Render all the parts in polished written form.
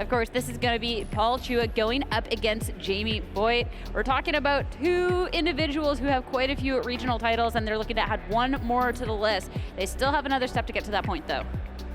Of course, this is going to be Paul Chua going up against Jamie Boyt. We're talking about two individuals who have quite a few regional titles, and they're looking to add one more to the list. They still have another step to get to that point, though.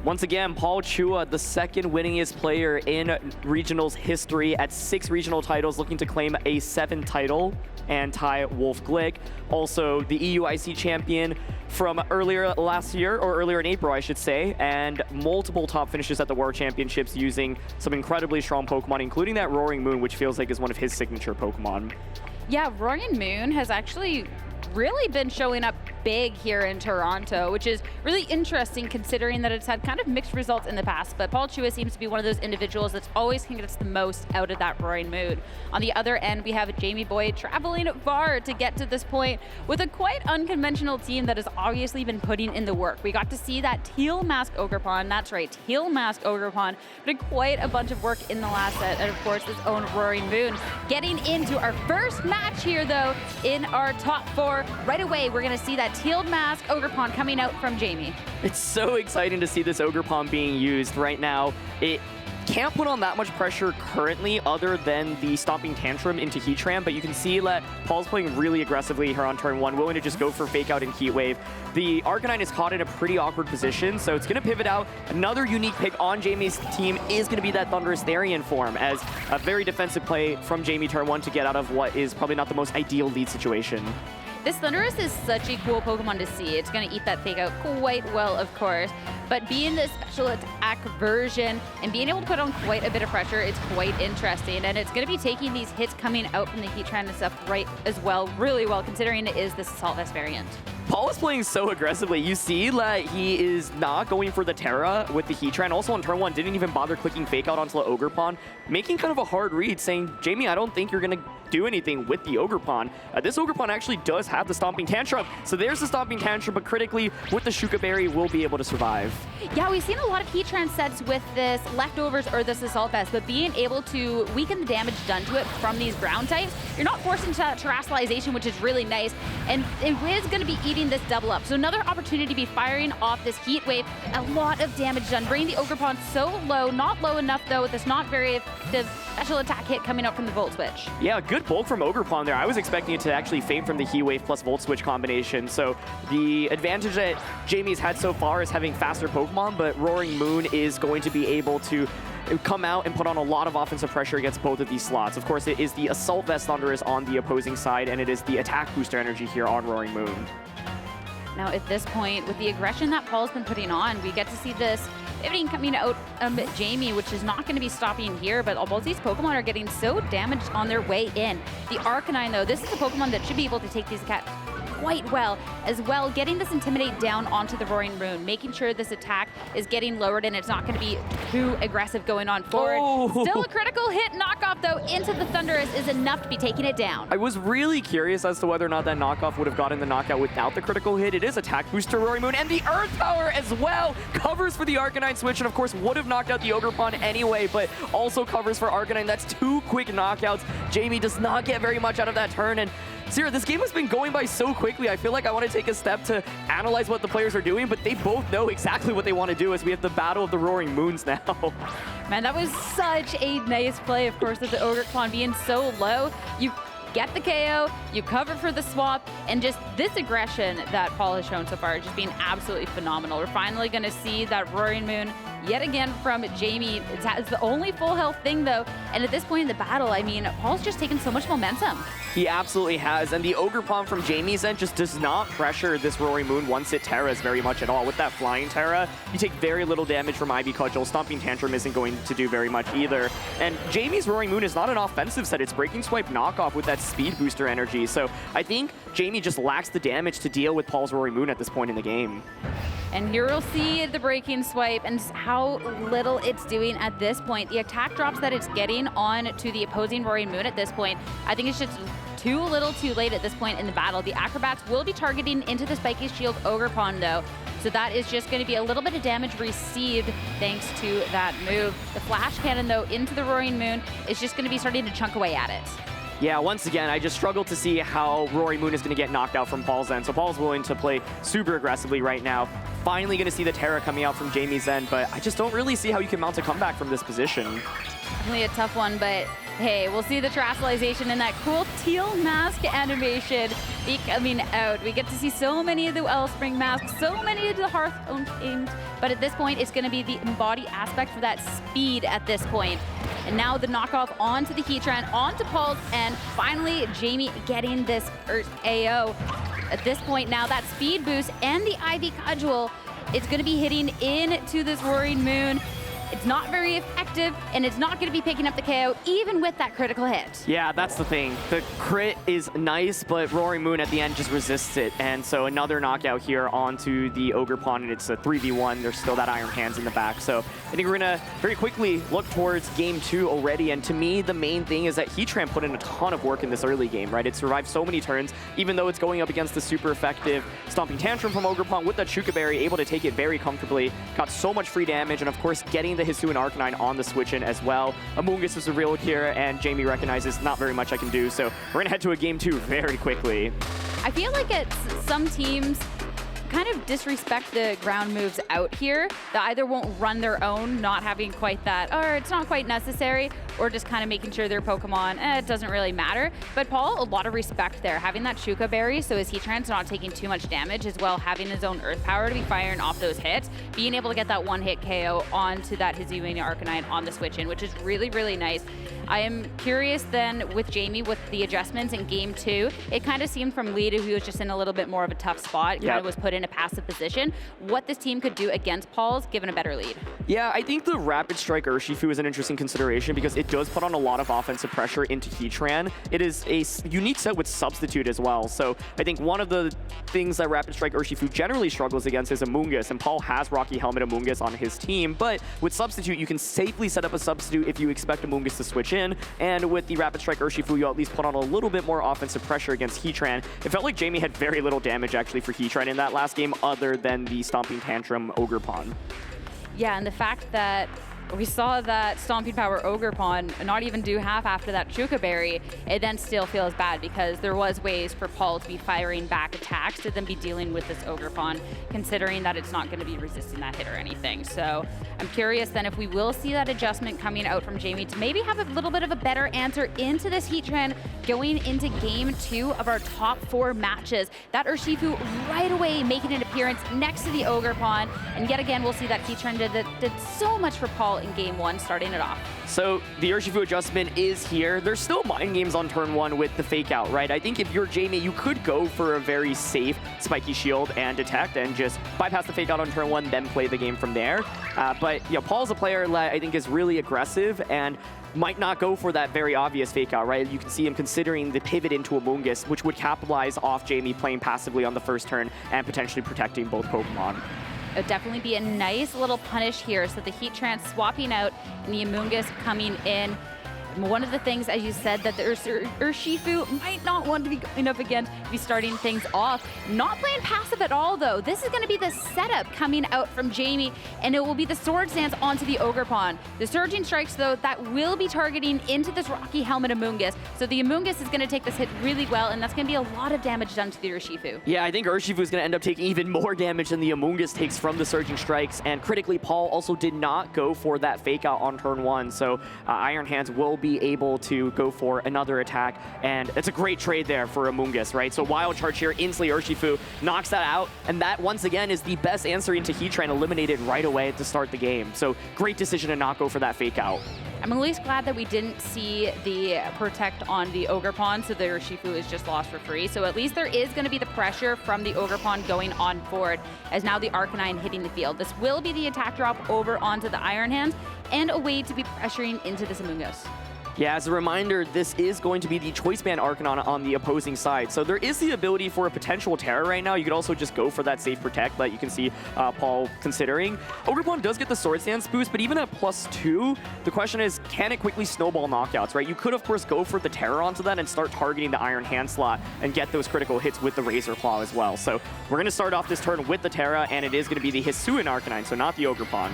Once again, Paul Chua, the second winningest player in regionals history at 6 regional titles, looking to claim a 7th title and tie Wolf Glick. Also, the EUIC champion from earlier last year, or earlier in April, I should say, and multiple top finishes at the World Championships using some incredibly strong Pokemon, including that Roaring Moon, which feels like is one of his signature Pokemon. Yeah, Roaring Moon has actually really been showing up big here in Toronto, which is really interesting considering that it's had kind of mixed results in the past, but Paul Chua seems to be one of those individuals that's always can get the most out of that Roaring Moon. On the other end, we have Jamie Boyt traveling far to get to this point with a quite unconventional team that has obviously been putting in the work. We got to see that Teal Mask Ogerpon, that's right, Teal Mask Ogerpon, did quite a bunch of work in the last set, and of course his own Roaring Moon. Getting into our first match here though, in our top 4, right away we're gonna see that Teal Mask Ogerpon coming out from Jamie. It's so exciting to see this Ogerpon being used right now. It can't put on that much pressure currently other than the Stomping Tantrum into Heatran, but you can see that Paul's playing really aggressively here on turn 1, willing to just go for Fake Out and Heat Wave. The Arcanine is caught in a pretty awkward position, so it's going to pivot out. Another unique pick on Jamie's team is going to be that Thunderous Therian form, as a very defensive play from Jamie turn 1 to get out of what is probably not the most ideal lead situation. This Thundurus is such a cool Pokemon to see. It's going to eat that Fake Out quite well, of course. But being the special attack version and being able to put on quite a bit of pressure, it's quite interesting. And it's going to be taking these hits coming out from the Heatran and stuff right as well, really well, considering it is this Assault Vest variant. Paul is playing so aggressively. You see that he is not going for the Terra with the Heatran. Also on turn 1, didn't even bother clicking Fake Out onto the Ogerpon, making kind of a hard read, saying, Jamie, I don't think you're going to do anything with the Ogerpon. This Ogerpon actually does have the Stomping Tantrum. So there's the Stomping Tantrum, but critically, with the Shuka Berry, will be able to survive. Yeah, we've seen a lot of Heatran sets with this Leftovers or this Assault Vest, but being able to weaken the damage done to it from these ground types, you're not forced into Terrestrialization, which is really nice, and it is going to be eating this double up. So another opportunity to be firing off this Heat Wave, a lot of damage done, bringing the Ogerpon so low, not low enough though, with this not very effective special attack hit coming up from the Volt Switch. Yeah, good bulk from Ogerpon there. I was expecting it to actually fade from the Heat Wave plus Volt Switch combination. So the advantage that Jamie's had so far is having faster Pokemon, but Roaring Moon is going to be able to come out and put on a lot of offensive pressure against both of these slots. Of course, it is the Assault Vest Thunderous on the opposing side, and it is the Attack Booster Energy here on Roaring Moon. Now at this point, with the aggression that Paul's been putting on, we get to see this pivoting coming out Jamie, which is not going to be stopping here, but both these Pokemon are getting so damaged on their way in. The Arcanine, though, this is a Pokemon that should be able to take these attacks quite well, as well, getting this Intimidate down onto the Roaring Moon, making sure this attack is getting lowered and it's not going to be too aggressive going on forward. Oh. Still a critical hit knockoff, though, into the Thundurus is enough to be taking it down. I was really curious as to whether or not that knockoff would have gotten the knockout without the critical hit. It is Attack Booster Roaring Moon, and the Earth Power as well covers for the Arcanine switch, and of course would have knocked out the Ogerpon anyway, but also covers for Arcanine. That's 2 quick knockouts. Jamie does not get very much out of that turn, and Sierra, this game has been going by so quickly. I feel like I want to take a step to analyze what the players are doing, but they both know exactly what they want to do as we have the Battle of the Roaring Moons now. Man, that was such a nice play, of course, with the Ogerpon being so low. You get the KO, you cover for the swap, and just this aggression that Paul has shown so far just being absolutely phenomenal. We're finally going to see that Roaring Moon yet again from Jamie. It's the only full health thing, though, and at this point in the battle, I mean, Paul's just taken so much momentum. He absolutely has, and the Ogerpon from Jamie's end just does not pressure this Roaring Moon once it Terras very much at all. With that Flying Terra, you take very little damage from Ivy Cudgel. Stomping Tantrum isn't going to do very much either. And Jamie's Roaring Moon is not an offensive set. It's Breaking Swipe knockoff with that Speed Booster energy. So I think Jamie just lacks the damage to deal with Paul's Roaring Moon at this point in the game. And here we'll see the Breaking Swipe and how little it's doing at this point. The attack drops that it's getting on to the opposing Roaring Moon at this point, I think it's just too little too late at this point in the battle. The Acrobats will be targeting into the Spiky Shield Ogerpon, though. So that is just going to be a little bit of damage received thanks to that move. The Flash Cannon, though, into the Roaring Moon is just going to be starting to chunk away at it. Yeah, once again, I just struggle to see how Roaring Moon is going to get knocked out from Paul's end. So Paul's willing to play super aggressively right now. Finally going to see the Terra coming out from Jamie's end, but I just don't really see how you can mount a comeback from this position. definitely a tough one, but hey, we'll see the terrestrialization and that cool teal mask animation be coming out. We get to see so many of the Wellspring masks, so many of the Hearthstone themes, but at this point, it's gonna be the embody aspect for that speed at this point. And now the knockoff onto the Heatran, onto Pulse, and finally Jamie getting this AO. At this point now, that speed boost and the Ivy Cudgel, it's gonna be hitting into this Roaring Moon. It's not very effective, and it's not going to be picking up the KO, even with that critical hit. Yeah, that's the thing. The crit is nice, but Roaring Moon at the end just resists it. And so another knockout here onto the Ogerpon, and it's a 3v1. There's still that Iron Hands in the back. So I think we're going to very quickly look towards game 2 already. And to me, the main thing is that Heatran put in a ton of work in this early game, right? It survived so many turns, even though it's going up against the super effective Stomping Tantrum from Ogerpon with that Shuka Berry, able to take it very comfortably. Got so much free damage, and of course, getting the Hisuian Arcanine on the switch-in as well. Amoonguss is revealed here, and Jamie recognizes not very much I can do, so we're going to head to a game 2 very quickly. I feel like some teams kind of disrespect the ground moves out here. That either won't run their own, not having quite that, or it's not quite necessary, or just kind of making sure their Pokemon, it doesn't really matter. But Paul, a lot of respect there. Having that Shuka Berry, so his Heatran's not taking too much damage, as well having his own Earth Power to be firing off those hits, being able to get that one-hit KO onto that Hisuian Arcanine on the switch-in, which is really, really nice. I am curious then with Jamie with the adjustments in game 2. It kind of seemed from lead, he was just in a little bit more of a tough spot. Kind of was put in a passive position. What this team could do against Paul's, given a better lead. Yeah, I think the Rapid Strike Urshifu is an interesting consideration because it does put on a lot of offensive pressure into Heatran. It is a unique set with Substitute as well. So I think one of the things that Rapid Strike Urshifu generally struggles against is Amoonguss, and Paul has Rocky Helmet Amoonguss on his team. But with Substitute, you can safely set up a Substitute if you expect Amoonguss to switch in. And with the Rapid Strike Urshifu, you at least put on a little bit more offensive pressure against Heatran. It felt like Jamie had very little damage actually for Heatran in that last game other than the Stomping Tantrum Ogerpon. Yeah, and the fact that we saw that Stomping Power Ogerpon not even do half after that Shuka Berry, it then still feels bad because there was ways for Paul to be firing back attacks to then be dealing with this Ogerpon, considering that it's not going to be resisting that hit or anything. So I'm curious then if we will see that adjustment coming out from Jamie to maybe have a little bit of a better answer into this Heatran going into game 2 of our top 4 matches. That Urshifu right away making an appearance next to the Ogerpon, and yet again we'll see that Heatran did so much for Paul in game 1, starting it off. So the Urshifu adjustment is here. There's still mind games on turn 1 with the fake out, right? I think if you're Jamie, you could go for a very safe Spiky Shield and Detect and just bypass the fake out on turn 1, then play the game from there. But you know, Paul's a player that I think is really aggressive and might not go for that very obvious fake out, right? You can see him considering the pivot into Amoonguss, which would capitalize off Jamie playing passively on the first turn and potentially protecting both Pokemon. It would definitely be a nice little punish here. So the Heatran swapping out and the Amoonguss coming in. One of the things, as you said, that the Urshifu might not want to be going up against, be starting things off. Not playing passive at all, though. This is going to be the setup coming out from Jamie, and it will be the Swords Dance onto the Ogerpon. The Surging Strikes, though, that will be targeting into this Rocky Helmet Amoonguss. So the Amoonguss is going to take this hit really well, and that's going to be a lot of damage done to the Urshifu. Yeah, I think Urshifu is going to end up taking even more damage than the Amoonguss takes from the Surging Strikes, and critically, Paul also did not go for that fake out on turn 1, so Iron Hands will be able to go for another attack, and it's a great trade there for Amoonguss, right? So Wild Charge here, instantly Urshifu knocks that out, and that once again is the best answer into Heatran, eliminated right away to start the game. So great decision to not go for that fake out. I'm at least glad that we didn't see the Protect on the Ogerpon, so the Urshifu is just lost for free. So at least there is going to be the pressure from the Ogerpon going on forward, as now the Arcanine hitting the field. This will be the attack drop over onto the Iron Hands, and a way to be pressuring into this Amoonguss. Yeah, as a reminder, this is going to be the Choice Band Arcanine on the opposing side. So there is the ability for a potential Terra right now. You could also just go for that safe Protect that you can see Paul considering. Ogerpon does get the Sword Stance boost, but even at +2, the question is, can it quickly snowball knockouts, right? You could, of course, go for the Terra onto that and start targeting the Iron Hand slot and get those critical hits with the Razor Claw as well. So we're going to start off this turn with the Terra, and it is going to be the Hisuian Arcanine, so not the Ogerpon.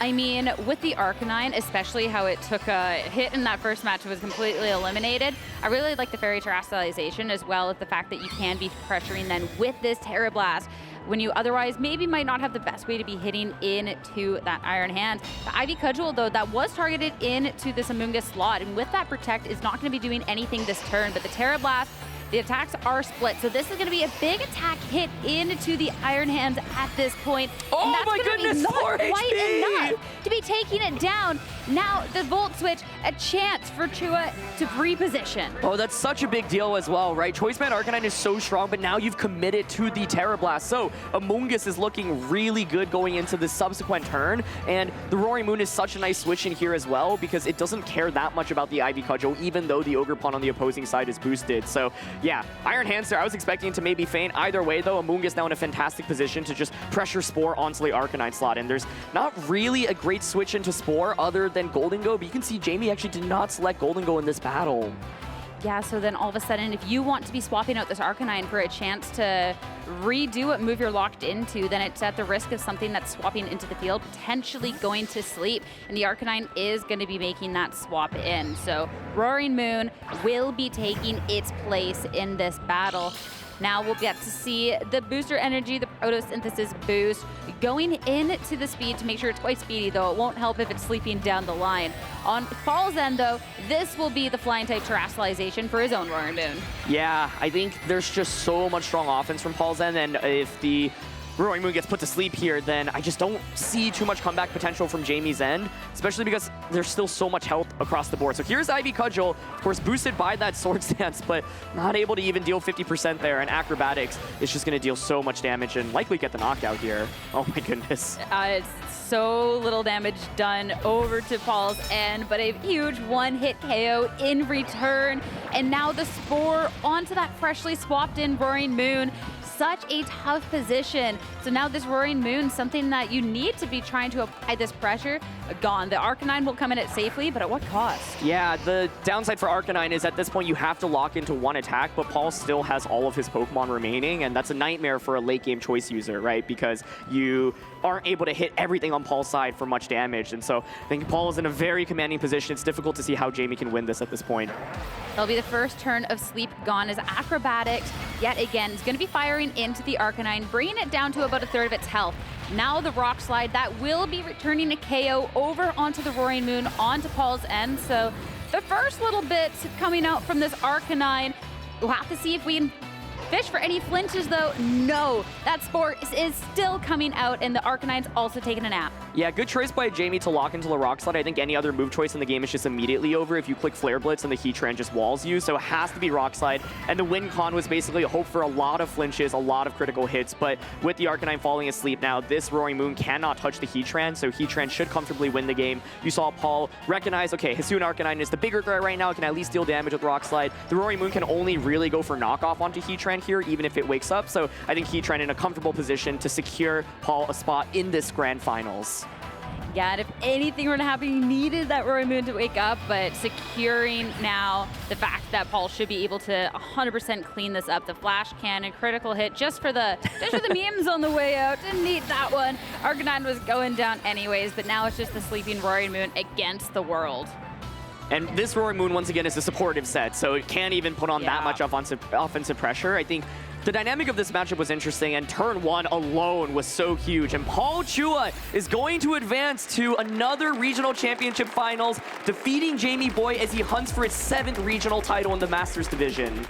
I mean, with the Arcanine, especially how it took a hit in that first match and was completely eliminated, I really like the Fairy Terrestrialization, as well as the fact that you can be pressuring then with this Terra Blast. when you otherwise maybe might not have the best way to be hitting into that Iron Hand. The Ivy Cudgel, though, that was targeted into this Amoonguss slot, and with that Protect is not going to be doing anything this turn, but the Terra Blast, the attacks are split, so this is going to be a big attack hit into the Iron Hands at this point. Oh and that's my gonna goodness, be not 4 quite HP! enough to be taking it down. Now the Volt Switch, a chance for Chua to reposition. Oh, that's such a big deal as well, right? Choice Band Arcanine is so strong, but now you've committed to the Terra Blast. So Amoonguss is looking really good going into the subsequent turn, and the Roaring Moon is such a nice switch in here as well because it doesn't care that much about the Ivy Cudgel, even though the Ogerpon on the opposing side is boosted. So yeah, Iron Hands there. I was expecting to maybe feint. Either way, though, Amoonguss now in a fantastic position to just pressure Spore onto the Arcanine slot, and there's not really a great switch into Spore other than Golden Go, but you can see Jamie actually did not select Golden Go in this battle. Yeah, so then all of a sudden, if you want to be swapping out this Arcanine for a chance to redo what move you're locked into, then it's at the risk of something that's swapping into the field, potentially going to sleep. And the Arcanine is going to be making that swap in. So Roaring Moon will be taking its place in this battle. Now we'll get to see the booster energy, the photosynthesis boost, going into the speed to make sure it's quite speedy, though it won't help if it's sleeping down the line. On Paul's end, though, this will be the flying type terrestrialization for his own Roaring Moon. Yeah, I think there's just so much strong offense from Paul's end, and if the Roaring Moon gets put to sleep here, then I just don't see too much comeback potential from Jamie's end, especially because there's still so much health across the board. So here's Ivy Cudgel, of course boosted by that Swords Dance, but not able to even deal 50% there, and Acrobatics is just going to deal so much damage and likely get the knockout here. Oh my goodness. It's so little damage done over to Paul's end, but a huge one-hit KO in return, and now the Spore onto that freshly swapped in Roaring Moon. Such a tough position. So now this Roaring Moon, something that you need to be trying to apply this pressure, gone. The Arcanine will come in it safely, but at what cost? Yeah, the downside for Arcanine is at this point you have to lock into one attack, but Paul still has all of his Pokemon remaining, and that's a nightmare for a late game choice user, right? Because you aren't able to hit everything on Paul's side for much damage, and so I think Paul is in a very commanding position. It's difficult to see how Jamie can win this at this point. It'll be the first turn of Sleep gone as Acrobatics, yet again, is going to be firing into the Arcanine, bringing it down to about a third of its health. Now the Rock Slide, that will be returning a KO over onto the Roaring Moon, onto Paul's end. So the first little bits coming out from this Arcanine, we'll have to see if we can fish for any flinches, though. No, that Spore is still coming out, and the Arcanine's also taking a nap. Yeah, good choice by Jamie to lock into the Rock Slide. I think any other move choice in the game is just immediately over if you click Flare Blitz and the Heatran just walls you, so it has to be Rock Slide. And the win con was basically a hope for a lot of flinches, a lot of critical hits, but with the Arcanine falling asleep now, this Roaring Moon cannot touch the Heatran, so Heatran should comfortably win the game. You saw Paul recognize, okay, Hisuian Arcanine is the bigger threat right now, it can at least deal damage with Rock Slide. The Roaring Moon can only really go for knockoff onto Heatran here, even if it wakes up, so I think Heatran in a comfortable position to secure Paul a spot in this Grand Finals. Yeah, and if anything were to happen, he needed that Roaring Moon to wake up, but securing now the fact that Paul should be able to 100% clean this up. The Flash Cannon, critical hit just for the memes on the way out. Didn't need that one. Arcanine was going down anyways, but now it's just the sleeping Roaring Moon against the world. And this Roaring Moon, once again, is a supportive set, so it can't even put on that much offensive pressure. I think the dynamic of this matchup was interesting, and turn one alone was so huge. And Paul Chua is going to advance to another regional championship finals, defeating Jamie Boyt as he hunts for his 7th regional title in the Masters division.